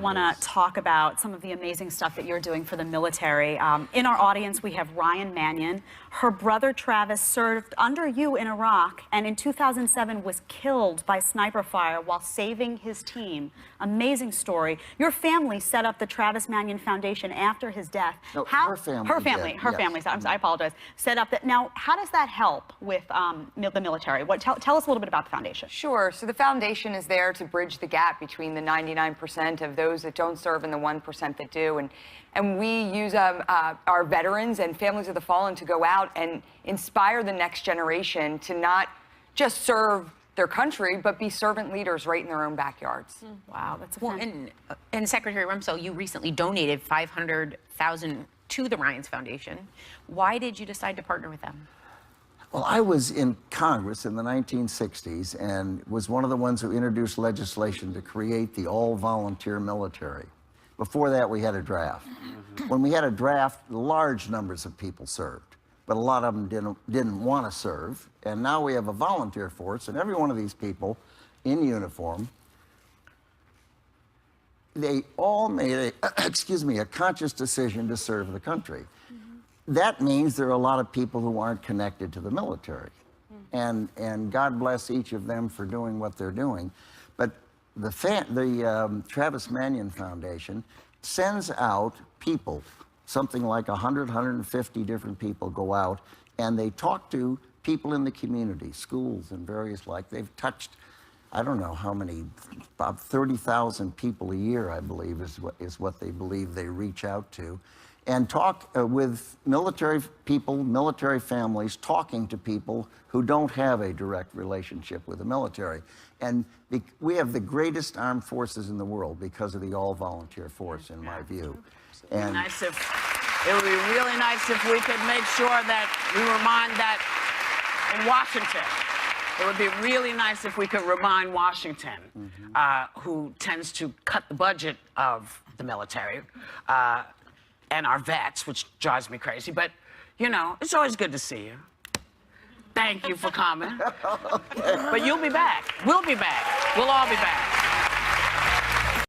want to talk about some of the amazing stuff that you're doing for the military. In our audience, we have Ryan Manion. Her brother Travis served under you in Iraq, and in 2007 was killed by sniper fire while saving his team. Amazing story. Your family set up the Travis Manion Foundation after his death. No, her family. Her family. I apologize. Set up that. Now, how does that help with the military? Tell us a little bit about the foundation. Sure. So the foundation is there to bridge the gap between the 99% of those that don't serve and the 1% that do. And we use our veterans and families of the fallen to go out and inspire the next generation to not just serve their country, but be servant leaders right in their own backyards. Wow, that's a and Secretary Rumsfeld, you recently donated $500,000 to the Ryan's Foundation. Why did you decide to partner with them? Well, I was in Congress in the 1960s and was one of the ones who introduced legislation to create the all-volunteer military. Before that, we had a draft. When we had a draft, large numbers of people served, but a lot of them didn't want to serve. And now we have a volunteer force, and every one of these people in uniform, they all made a conscious decision to serve the country. That means there are a lot of people who aren't connected to the military. And God bless each of them for doing what they're doing. But the Travis Manion Foundation sends out people, something like 100, 150 different people go out, and they talk to people in the community, schools and various like. They've touched, I don't know how many, about 30,000 people a year, I believe, is what they believe they reach out to. And talk with military people, military families, talking to people who don't have a direct relationship with the military. And we have the greatest armed forces in the world because of the all-volunteer force, in my view. And it would be really nice if we could make sure that we remind that in Washington. It would be really nice if we could remind Washington, who tends to cut the budget of the military, and our vets, which drives me crazy. But, you know, it's always good to see you. Thank you for coming. Okay. But you'll be back. We'll be back. We'll all be back.